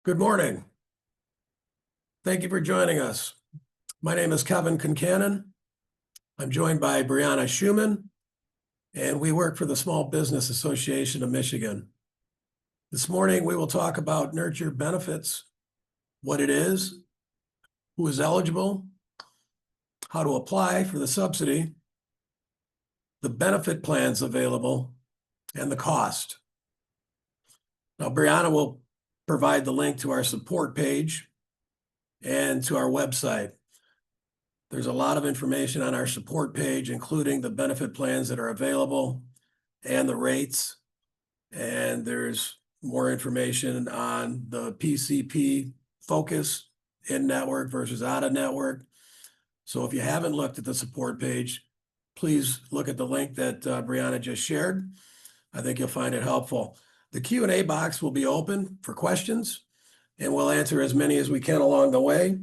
Good morning. Thank you for joining us. My name is Kevin Concanon. I'm joined by Brianna Schumann, and we work for the Small Business Association of Michigan. This morning, we will talk about Nurture Benefits, what it is, who is eligible, how to apply for the subsidy, the benefit plans available, and the cost. Now, Brianna will provide the link to our support page and to our website. There's a lot of information on our support page, including the benefit plans that are available and the rates. And there's more information on the PCP focus in network versus out of network. So if you haven't looked at the support page, please look at the link that Brianna just shared. I think you'll find it helpful. The Q&A box will be open for questions, and we'll answer as many as we can along the way.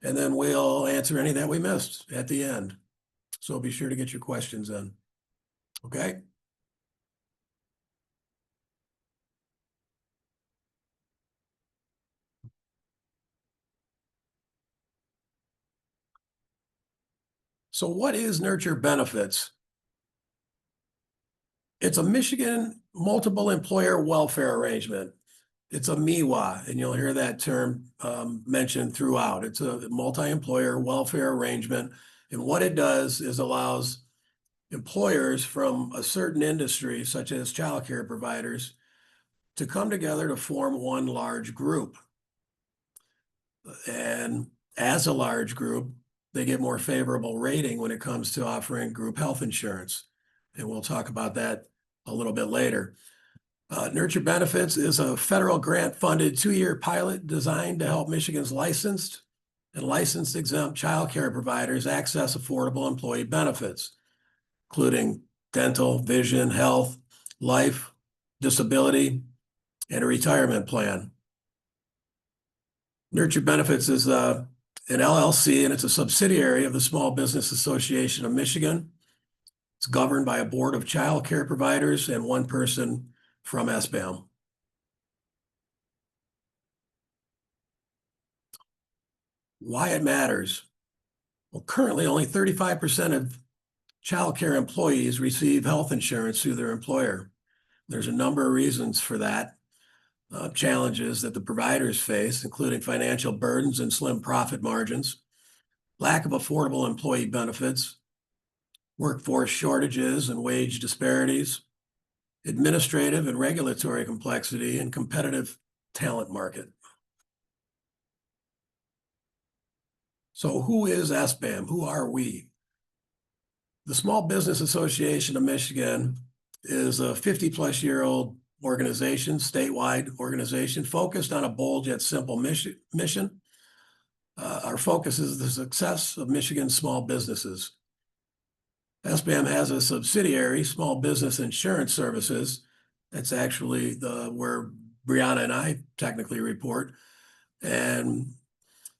And then we'll answer any that we missed at the end. So be sure to get your questions in. Okay? So what is Nurture Benefits? It's a Michigan multiple employer welfare arrangement. It's a MIWA, and you'll hear that term mentioned throughout. It's a multi-employer welfare arrangement. And what it does is allows employers from a certain industry, such as childcare providers, to come together to form one large group. And as a large group, they get more favorable rating when it comes to offering group health insurance. And we'll talk about that a little bit later. Nurture Benefits is a federal grant-funded 2-year pilot designed to help Michigan's licensed and licensed exempt child care providers access affordable employee benefits, including dental, vision, health, life, disability, and a retirement plan. Nurture Benefits is an LLC, and it's a subsidiary of the Small Business Association of Michigan. It's governed by a board of child care providers and one person from SBAM. Why it matters? Well, currently only 35% of child care employees receive health insurance through their employer. There's a number of reasons for that. Challenges that the providers face, including financial burdens and slim profit margins, lack of affordable employee benefits, workforce shortages and wage disparities, administrative and regulatory complexity, and competitive talent market. So who is SBAM? Who are we? The Small Business Association of Michigan is a 50-plus-year-old organization, statewide organization, focused on a bold yet simple mission. Our focus is the success of Michigan's small businesses. SBAM has a subsidiary, Small Business Insurance Services. That's actually where Brianna and I technically report. And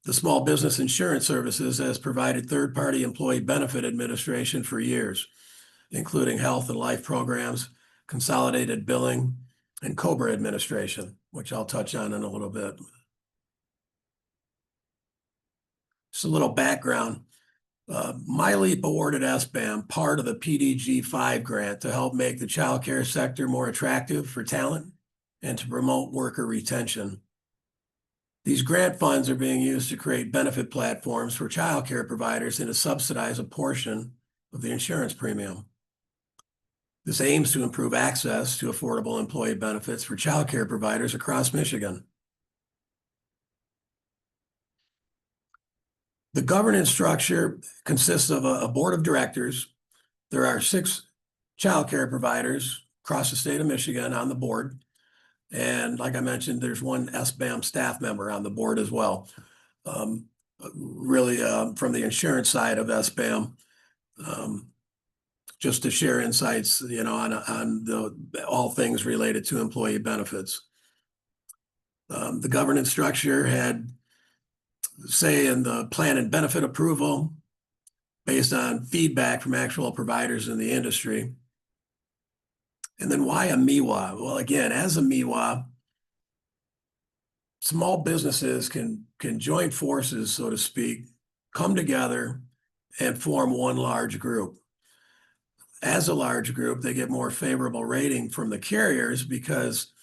the Small Business Insurance Services has provided third-party employee benefit administration for years, including health and life programs, consolidated billing, and COBRA administration, which I'll touch on in a little bit. Just a little background. MyLeap awarded SBAM part of the PDG-5 grant to help make the child care sector more attractive for talent and to promote worker retention. These grant funds are being used to create benefit platforms for child care providers and to subsidize a portion of the insurance premium. This aims to improve access to affordable employee benefits for child care providers across Michigan. The governance structure consists of a board of directors. There are 6 child care providers across the state of Michigan on the board. And like I mentioned, there's one SBAM staff member on the board as well. Really from the insurance side of SBAM, just to share insights, on all things related to employee benefits. The governance structure had say in the plan and benefit approval based on feedback from actual providers in the industry. And then why a MIWA? Well, again, as a MIWA, small businesses can join forces, so to speak, come together and form one large group. As a large group, they get more favorable rating from the carriers because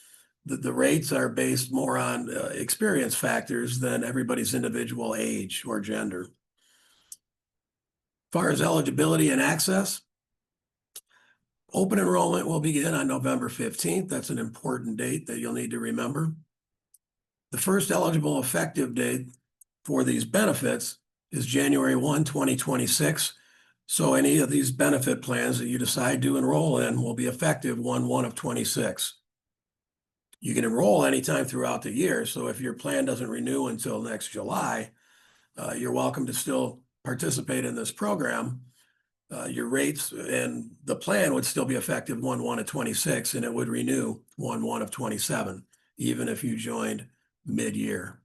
the rates are based more on experience factors than everybody's individual age or gender. As far as eligibility and access, open enrollment will begin on November 15th. That's an important date that you'll need to remember. The first eligible effective date for these benefits is January 1, 2026. So any of these benefit plans that you decide to enroll in will be effective 1/1 of 26. You can enroll anytime throughout the year. So if your plan doesn't renew until next July, you're welcome to still participate in this program. Your rates and the plan would still be effective 1/1 of 26, and it would renew 1/1 of 27, even if you joined mid-year.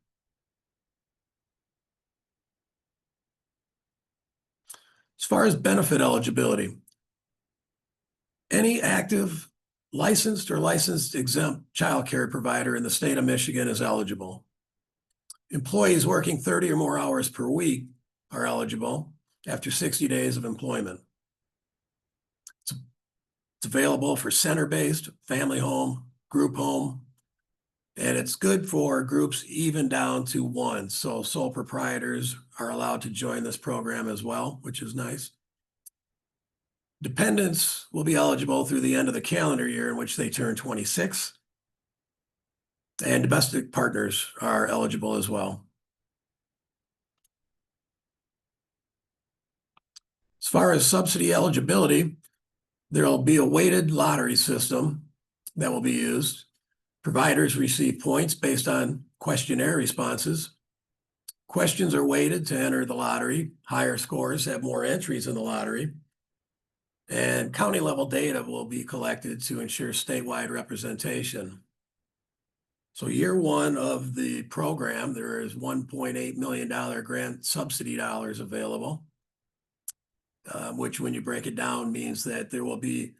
As far as benefit eligibility, any active licensed or licensed exempt child care provider in the state of Michigan is eligible. Employees working 30 or more hours per week are eligible after 60 days of employment. It's available for center-based, family home, group home, and it's good for groups even down to one. So sole proprietors are allowed to join this program as well, which is nice. Dependents will be eligible through the end of the calendar year in which they turn 26. And domestic partners are eligible as well. As far as subsidy eligibility, there will be a weighted lottery system that will be used. Providers receive points based on questionnaire responses. Questions are weighted to enter the lottery. Higher scores have more entries in the lottery. And county level data will be collected to ensure statewide representation. So year one of the program, there is $1.8 million grant subsidy dollars available, which when you break it down means that there will be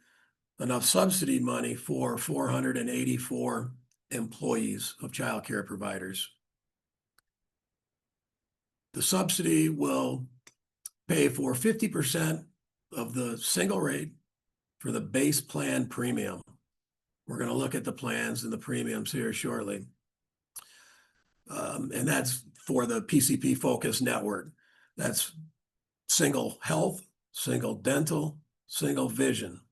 enough subsidy money for 484 employees of child care providers. The subsidy will pay for 50% of the single rate for the base plan premium. We're going to look at the plans and the premiums here shortly. And that's for the PCP Focus Network. That's single health, single dental, single vision.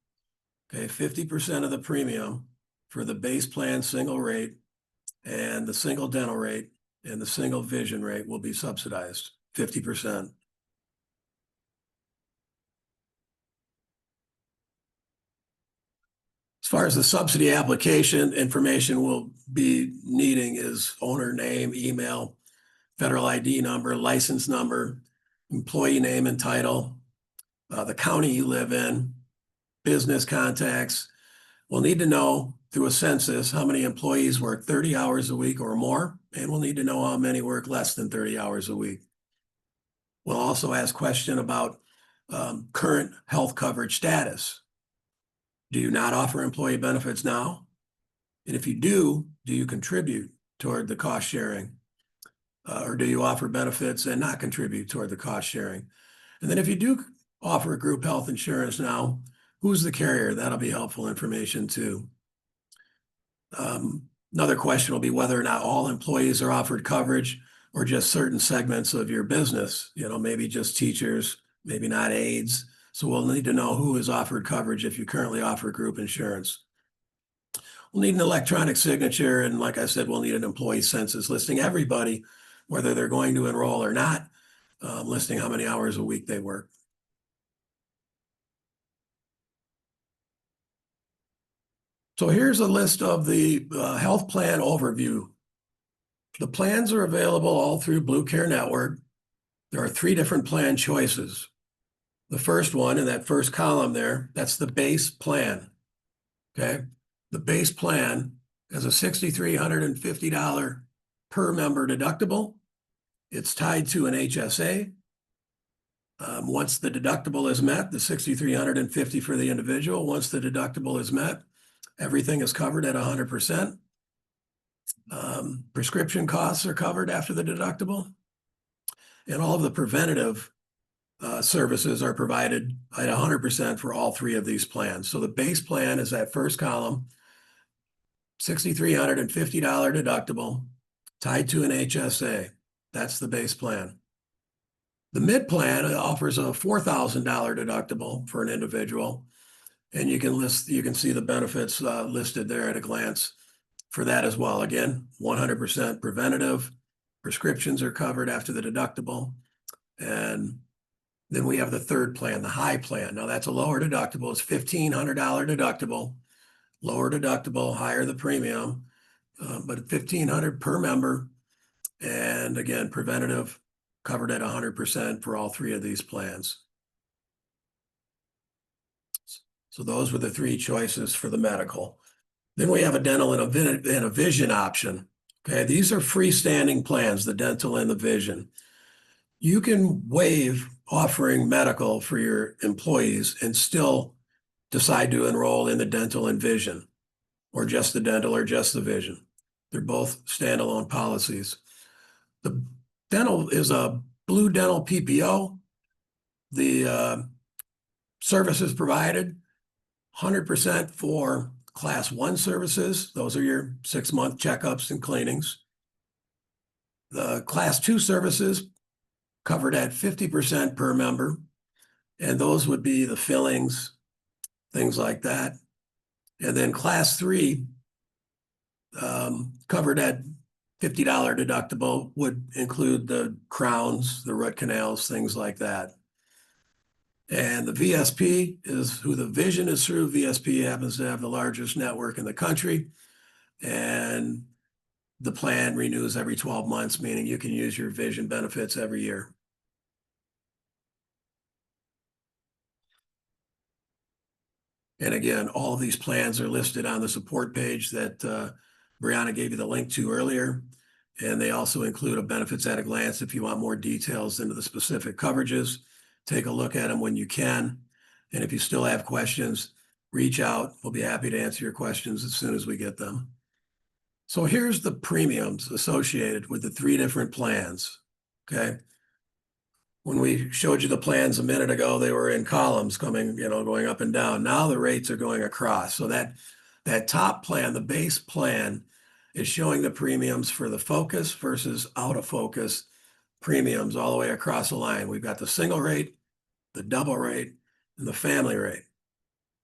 Okay, 50% of the premium for the base plan single rate, and the single dental rate and the single vision rate will be subsidized, 50%. As far as the subsidy application, information we'll be needing is owner name, email, federal ID number, license number, employee name and title, the county you live in, business contacts. We'll need to know through a census how many employees work 30 hours a week or more, and we'll need to know how many work less than 30 hours a week. We'll also ask question about current health coverage status. Do you not offer employee benefits now? And if you do you contribute toward the cost sharing? Or do you offer benefits and not contribute toward the cost sharing? And then if you do offer group health insurance now, who's the carrier? That'll be helpful information too. Another question will be whether or not all employees are offered coverage or just certain segments of your business, maybe just teachers, maybe not aides. So we'll need to know who is offered coverage if you currently offer group insurance. We'll need an electronic signature, and like I said, we'll need an employee census listing everybody, whether they're going to enroll or not, listing how many hours a week they work. So here's a list of the health plan overview. The plans are available all through Blue Care Network. There are 3 different plan choices. The first one in that first column there, that's the base plan, okay? The base plan has a $6,350 per member deductible. It's tied to an HSA. Once the deductible is met, the $6,350 for the individual, once the deductible is met, everything is covered at 100%. Prescription costs are covered after the deductible. And all of the preventative services are provided at 100% for all three of these plans. So the base plan is that first column, $6,350 deductible tied to an HSA. That's the base plan. The mid plan offers a $4,000 deductible for an individual, and you can see the benefits listed there at a glance for that as well. Again, 100% preventative. Prescriptions are covered after the deductible. And then we have the third plan, the high plan. Now that's a lower deductible. It's $1,500 deductible, lower deductible, higher the premium, but $1,500 per member. And again, preventative covered at 100% for all three of these plans. So those were the three choices for the medical. Then we have a dental and a vision option. Okay, these are freestanding plans, the dental and the vision. You can waive offering medical for your employees and still decide to enroll in the dental and vision, or just the dental or just the vision. They're both standalone policies. The dental is a blue dental PPO. The services provided, 100% for Class 1 services. Those are your 6-month checkups and cleanings. The Class 2 services covered at 50% per member, and those would be the fillings, things like that. And then Class 3, covered at $50 deductible, would include the crowns, the root canals, things like that. And the VSP is who the vision is through. VSP happens to have the largest network in the country, and the plan renews every 12 months, meaning you can use your vision benefits every year. And again, all of these plans are listed on the support page that Brianna gave you the link to earlier. And they also include a benefits at a glance if you want more details into the specific coverages. Take a look at them when you can. And if you still have questions, reach out. We'll be happy to answer your questions as soon as we get them. So here's the premiums associated with the three different plans, okay? When we showed you the plans a minute ago, they were in columns going up and down. Now the rates are going across. So that top plan, the base plan, is showing the premiums for the focus versus out of focus premiums all the way across the line. We've got the single rate, the double rate, and the family rate.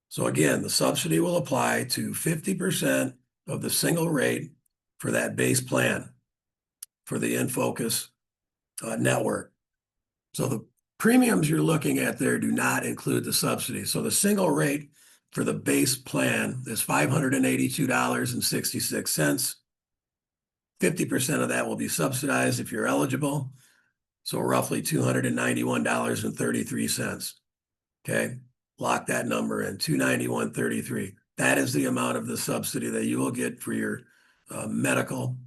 So again, the subsidy will apply to 50% of the single rate for that base plan for the in-focus network. So the premiums you're looking at there do not include the subsidy. So the single rate for the base plan is $582.66. 50% of that will be subsidized if you're eligible. So roughly $291.33. Okay, lock that number in, $291.33. That is the amount of the subsidy that you will get for your medical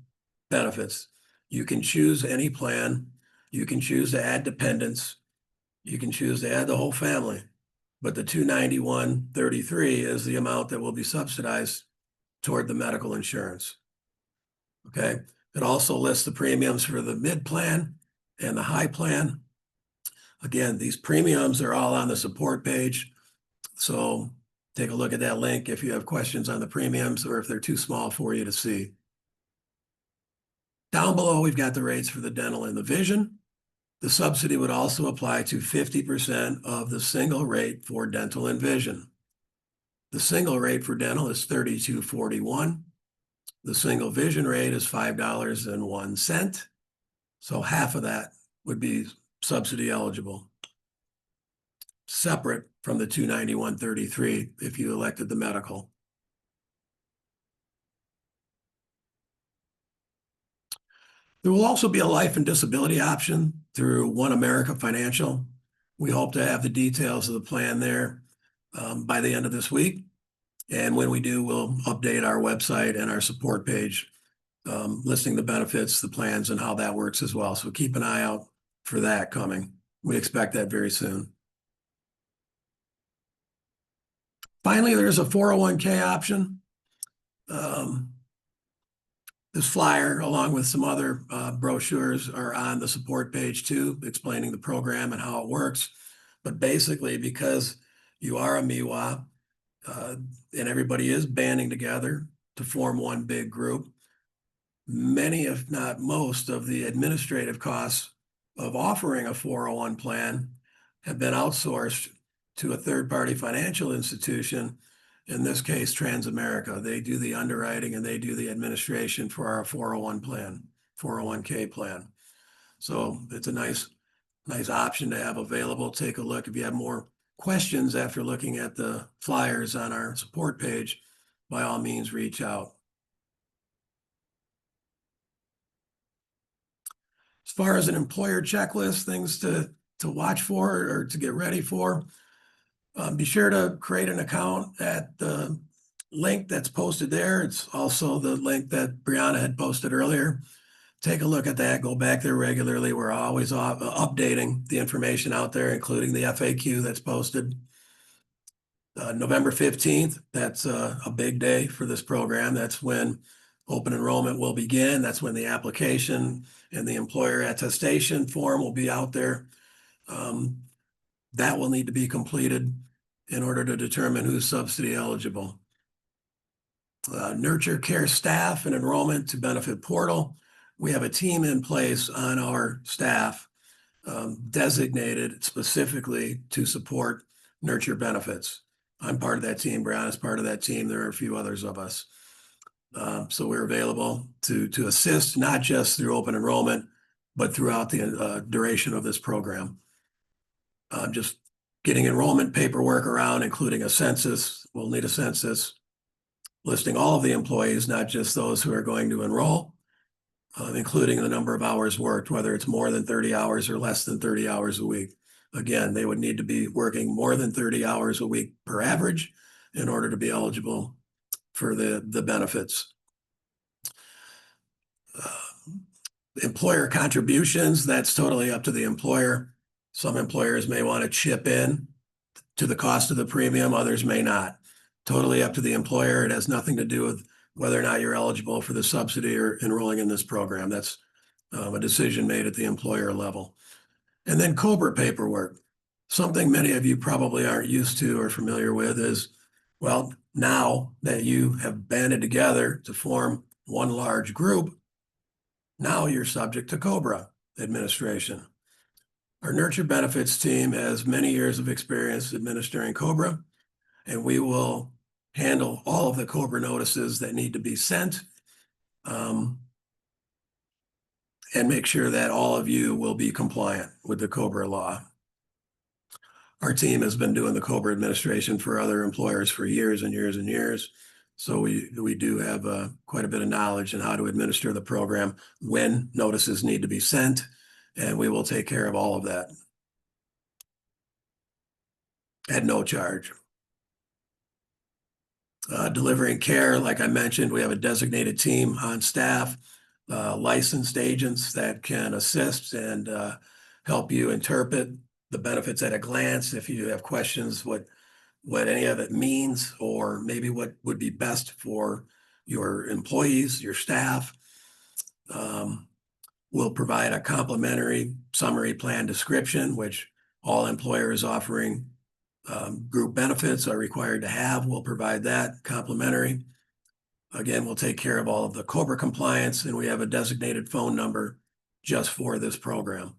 benefits. You can choose any plan. You can choose to add dependents. You can choose to add the whole family. But the $291.33 is the amount that will be subsidized toward the medical insurance. Okay, it also lists the premiums for the mid plan and the high plan. Again, these premiums are all on the support page. So take a look at that link if you have questions on the premiums or if they're too small for you to see. Down below, we've got the rates for the dental and the vision. The subsidy would also apply to 50% of the single rate for dental and vision. The single rate for dental is $32.41. The single vision rate is $5.01. So half of that would be subsidy eligible, separate from the $291.33 if you elected the medical. There will also be a life and disability option through One America Financial. We hope to have the details of the plan there by the end of this week. And when we do, we'll update our website and our support page, listing the benefits, the plans, and how that works as well. So keep an eye out for that coming. We expect that very soon. Finally, there's a 401k option. This flyer, along with some other brochures, are on the support page too, explaining the program and how it works. But basically, because you are a MIWA, and everybody is banding together to form one big group, many, if not most, of the administrative costs of offering a 401 plan have been outsourced to a third-party financial institution, in this case, Transamerica. They do the underwriting and they do the administration for our 401 plan, 401k plan. So it's a nice option to have available. Take a look. If you have more questions after looking at the flyers on our support page, by all means, reach out. As far as an employer checklist, things to watch for or to get ready for, be sure to create an account at the link that's posted there. It's also the link that Brianna had posted earlier. Take a look at that. Go back there regularly. We're always updating the information out there, including the FAQ that's posted. November 15th, that's a big day for this program. That's when open enrollment will begin. That's when the application and the employer attestation form will be out there. That will need to be completed in order to determine who's subsidy eligible. Nurture care staff and enrollment to benefit portal. We have a team in place on our staff designated specifically to support nurture benefits. I'm part of that team. Brianna's part of that team. There are a few others of us. So we're available to assist, not just through open enrollment, but throughout the duration of this program. Just getting enrollment paperwork around, including a census. We'll need a census listing all of the employees, not just those who are going to enroll, including the number of hours worked, whether it's more than 30 hours or less than 30 hours a week. Again, they would need to be working more than 30 hours a week per average in order to be eligible for the benefits. Employer contributions, that's totally up to the employer. Some employers may want to chip in to the cost of the premium, others may not. Totally up to the employer. It has nothing to do with whether or not you're eligible for the subsidy or enrolling in this program. That's a decision made at the employer level. And then COBRA paperwork. Something many of you probably aren't used to or familiar with is, well, now that you have banded together to form one large group, now you're subject to COBRA administration. Our Nurture Benefits team has many years of experience administering COBRA, and we will handle all of the COBRA notices that need to be sent, and make sure that all of you will be compliant with the COBRA law. Our team has been doing the COBRA administration for other employers for years and years and years. So we do have quite a bit of knowledge in how to administer the program when notices need to be sent, and we will take care of all of that at no charge. Delivering care, like I mentioned, we have a designated team on staff, licensed agents that can assist and help you interpret the benefits at a glance. If you have questions, what any of it means, or maybe what would be best for your employees, your staff. We'll provide a complimentary summary plan description, which all employers offering group benefits are required to have. We'll provide that complimentary. Again, we'll take care of all of the COBRA compliance, and we have a designated phone number just for this program.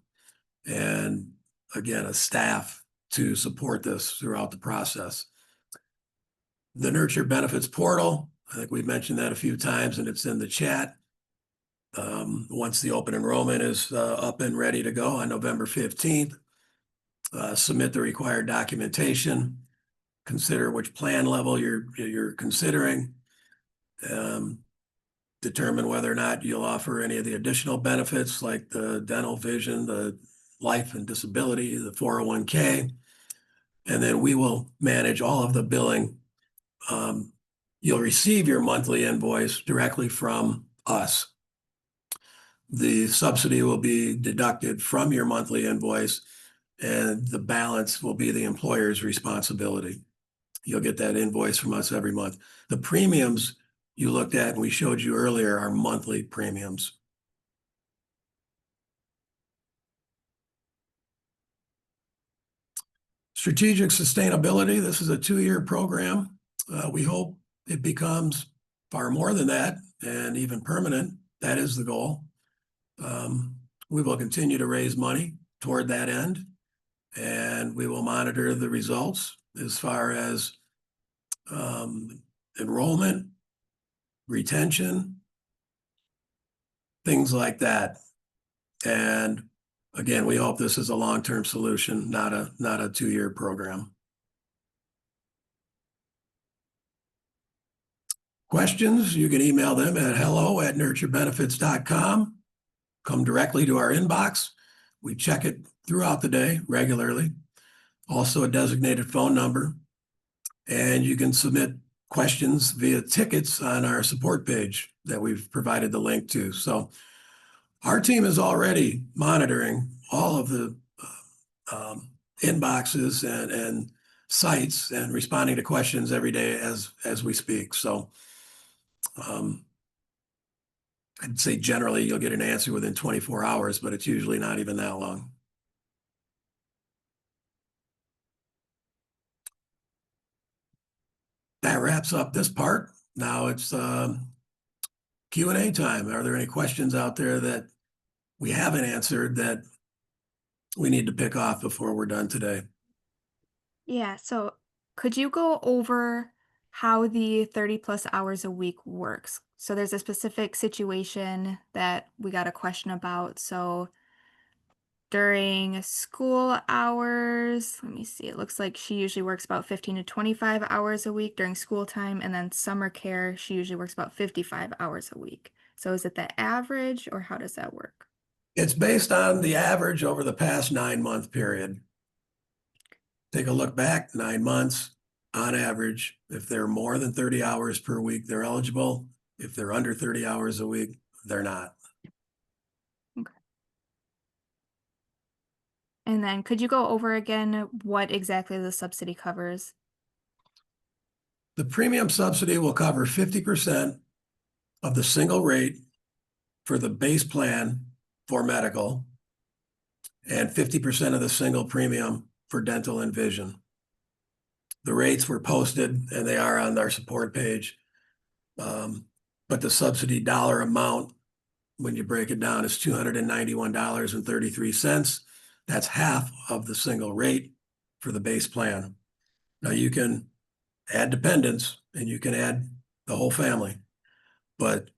And again, a staff to support this throughout the process. The Nurture Benefits portal, I think we've mentioned that a few times, and it's in the chat. Once the open enrollment is up and ready to go on November 15th, submit the required documentation, consider which plan level you're considering, determine whether or not you'll offer any of the additional benefits like the dental, vision, the life and disability, the 401k, and then we will manage all of the billing. You'll receive your monthly invoice directly from us. The subsidy will be deducted from your monthly invoice, and the balance will be the employer's responsibility. You'll get that invoice from us every month. The premiums you looked at and we showed you earlier are monthly premiums. Strategic sustainability, this is a 2-year program. We hope it becomes far more than that and even permanent. That is the goal. We will continue to raise money toward that end, and we will monitor the results as far as enrollment, retention, things like that. And again, we hope this is a long-term solution, not a 2-year program. Questions, you can email them at hello@nurturebenefits.com. Come directly to our inbox. We check it throughout the day regularly. Also a designated phone number. And you can submit questions via tickets on our support page that we've provided the link to. So our team is already monitoring all of the inboxes and sites and responding to questions every day as we speak. So I'd say generally you'll get an answer within 24 hours, but it's usually not even that long. That wraps up this part. Now it's Q&A time. Are there any questions out there that we haven't answered that we need to pick off before we're done today? Yeah, so could you go over how the 30 plus hours a week works? So there's a specific situation that we got a question about. So during school hours, let me see, it looks like she usually works about 15 to 25 hours a week during school time, and then summer care, she usually works about 55 hours a week. So is it the average or how does that work? It's based on the average over the past 9-month period. Take a look back, 9 months on average. If they're more than 30 hours per week, they're eligible. If they're under 30 hours a week, they're not. Okay. And then could you go over again what exactly the subsidy covers? The premium subsidy will cover 50% of the single rate for the base plan for medical and 50% of the single premium for dental and vision. The rates were posted and they are on our support page. But the subsidy dollar amount, when you break it down, is $291.33. That's half of the single rate for the base plan. Now you can add dependents and you can add the whole family, but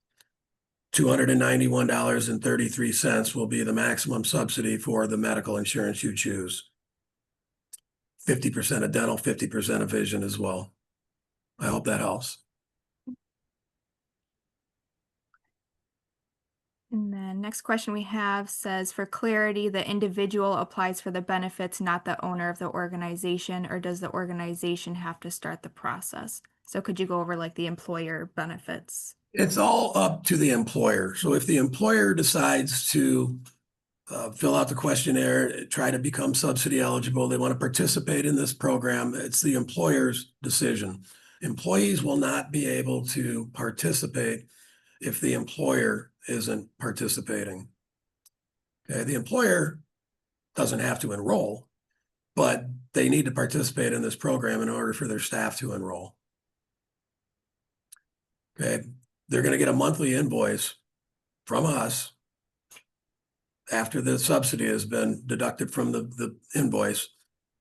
$291.33 will be the maximum subsidy for the medical insurance you choose. 50% of dental, 50% of vision as well. I hope that helps. And then next question we have says, for clarity, the individual applies for the benefits, not the owner of the organization, or does the organization have to start the process? So could you go over like the employer benefits? It's all up to the employer. So if the employer decides to fill out the questionnaire, try to become subsidy eligible, they want to participate in this program, it's the employer's decision. Employees will not be able to participate if the employer isn't participating. Okay, the employer doesn't have to enroll, but they need to participate in this program in order for their staff to enroll. Okay, they're going to get a monthly invoice from us after the subsidy has been deducted from the invoice,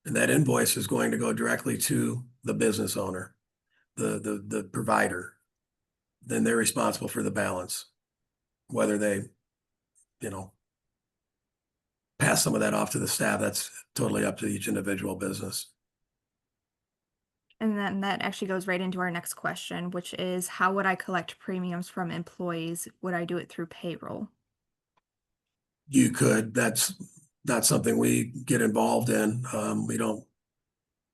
and that invoice is going to go directly to the business owner, the provider. Then they're responsible for the balance, whether they, pass some of that off to the staff. That's totally up to each individual business. And then that actually goes right into our next question, which is how would I collect premiums from employees? Would I do it through payroll? You could. That's not something we get involved in. We don't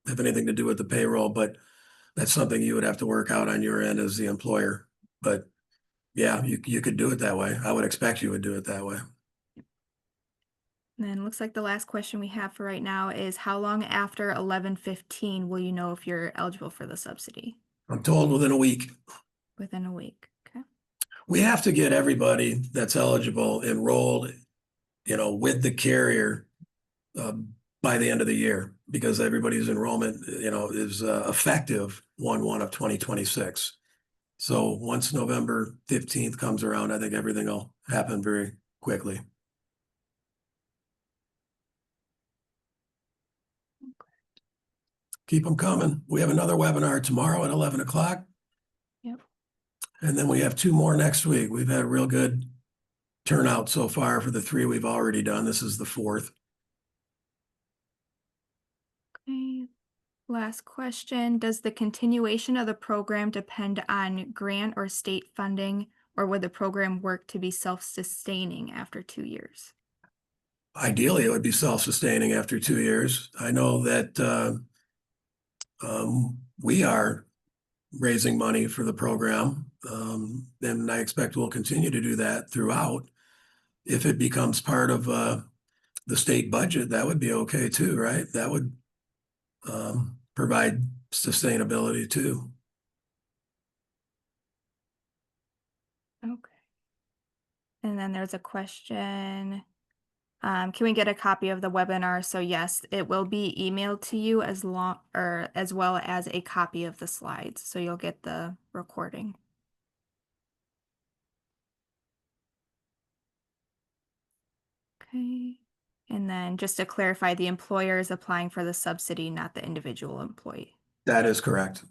have anything to do with the payroll, but that's something you would have to work out on your end as the employer. But yeah, you could do it that way. I would expect you would do it that way. And then looks like the last question we have for right now is how long after 11/15 will you know if you're eligible for the subsidy? I'm told within a week. Within a week. Okay. We have to get everybody that's eligible enrolled, with the carrier um, by the end of the year because everybody's enrollment, is effective 1/1 of 2026. So once November 15th comes around, I think everything will happen very quickly. Keep them coming. We have another webinar tomorrow at 11 o'clock. Yep. And then we have two more next week. We've had a real good turnout so far for the three we've already done. This is the fourth. Okay. Last question. Does the continuation of the program depend on grant or state funding, or would the program work to be self-sustaining after 2 years? Ideally, it would be self-sustaining after 2 years. I know that we are raising money for the program, and I expect we'll continue to do that throughout. If it becomes part of the state budget, that would be okay too, right? That would provide sustainability too. Okay. And then there's a question. Can we get a copy of the webinar? So yes, it will be emailed to you as well as a copy of the slides. So you'll get the recording. Okay. And then just to clarify, the employer is applying for the subsidy, not the individual employee. That is correct.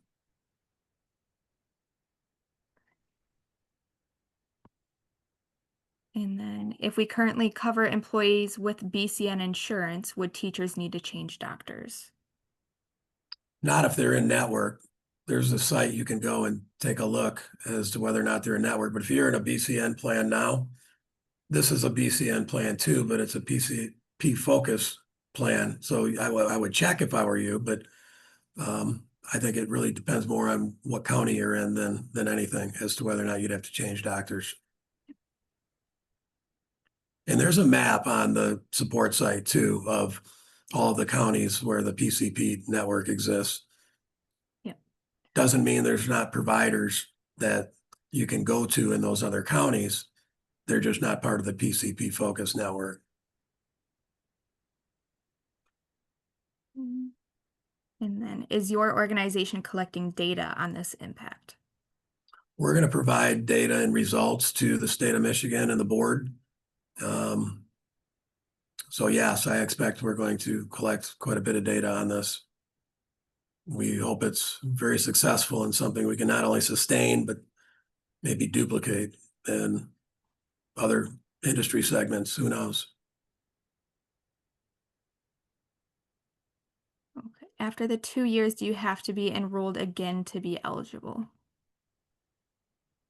And then if we currently cover employees with BCN insurance, would teachers need to change doctors? Not if they're in network. There's a site you can go and take a look as to whether or not they're in network. But if you're in a BCN plan now, this is a BCN plan too, but it's a PCP focus plan. So I would check if I were you, but I think it really depends more on what county you're in than anything as to whether or not you'd have to change doctors. And there's a map on the support site too of all of the counties where the PCP network exists. Yep. Doesn't mean there's not providers that you can go to in those other counties. They're just not part of the PCP focus network. Mm. And then is your organization collecting data on this impact? We're going to provide data and results to the state of Michigan and the board. So yes, I expect we're going to collect quite a bit of data on this. We hope it's very successful and something we can not only sustain, but maybe duplicate in other industry segments. Who knows? Okay. After the 2 years, do you have to be enrolled again to be eligible?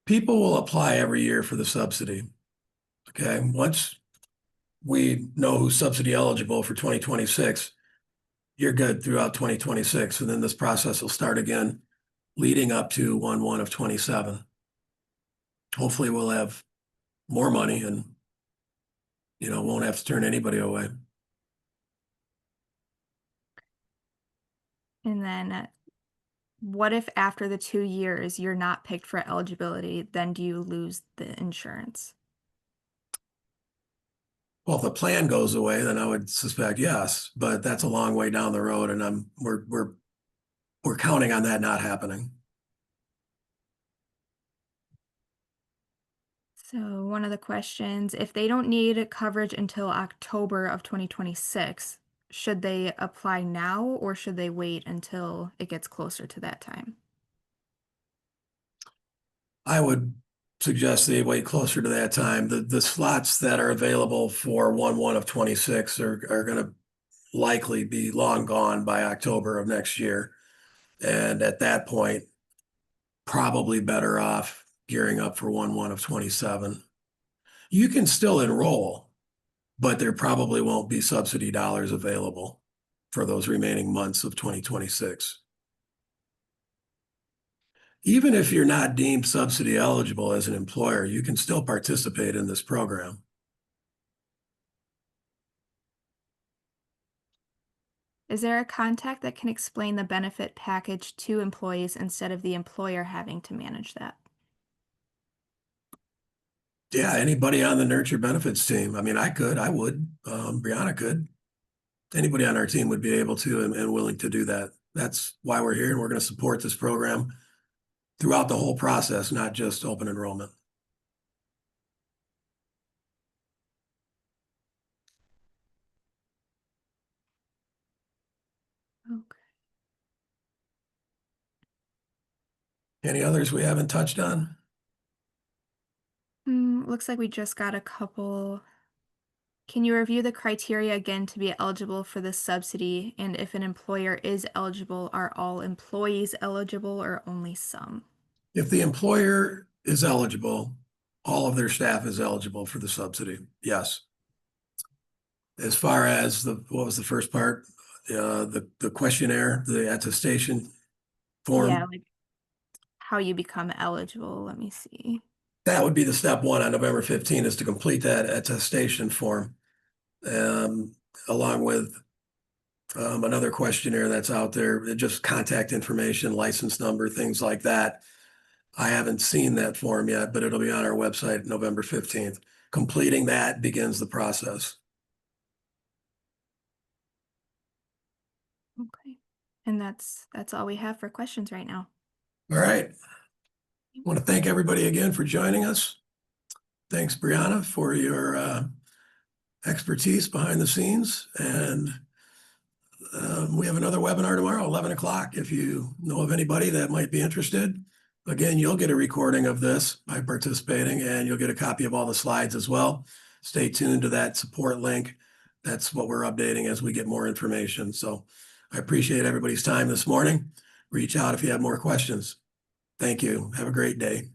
People will apply every year for the subsidy. Okay. Once we know who's subsidy eligible for 2026, you're good throughout 2026. And then this process will start again leading up to 1/1 of 27. Hopefully we'll have more money and, won't have to turn anybody away. And then what if after the 2 years you're not picked for eligibility, then do you lose the insurance? Well, if the plan goes away, then I would suspect yes, but that's a long way down the road, and we're counting on that not happening. So one of the questions, if they don't need coverage until October of 2026, should they apply now or should they wait until it gets closer to that time? I would suggest they wait closer to that time. The slots that are available for 1/1 of 26 are going to likely be long gone by October of next year. And at that point, probably better off gearing up for 1/1 of 27. You can still enroll, but there probably won't be subsidy dollars available for those remaining months of 2026. Even if you're not deemed subsidy eligible as an employer, you can still participate in this program. Is there a contact that can explain the benefit package to employees instead of the employer having to manage that? Yeah, anybody on the nurture benefits team. I mean, I would, Brianna could. Anybody on our team would be able to and willing to do that. That's why we're here, and we're going to support this program throughout the whole process, not just open enrollment. Okay. Any others we haven't touched on? Looks like we just got a couple. Can you review the criteria again to be eligible for the subsidy? And if an employer is eligible, are all employees eligible or only some? If the employer is eligible, all of their staff is eligible for the subsidy. Yes. As far as what was the first part? The questionnaire, the attestation Yeah, form, like how you become eligible. Let me see. that would be the step one on November 15th, is to complete that attestation form, along with another questionnaire that's out there, just contact information, license number, things like that. I haven't seen that form yet, but it'll be on our website November 15th. Completing that begins the process. Okay. And that's all we have for questions right now. All right. I want to thank everybody again for joining us. Thanks, Brianna, for your expertise behind the scenes. And we have another webinar tomorrow, 11 o'clock. If you know of anybody that might be interested, again, you'll get a recording of this by participating, and you'll get a copy of all the slides as well. Stay tuned to that support link. That's what we're updating as we get more information. So I appreciate everybody's time this morning. Reach out if you have more questions. Thank you. Have a great day.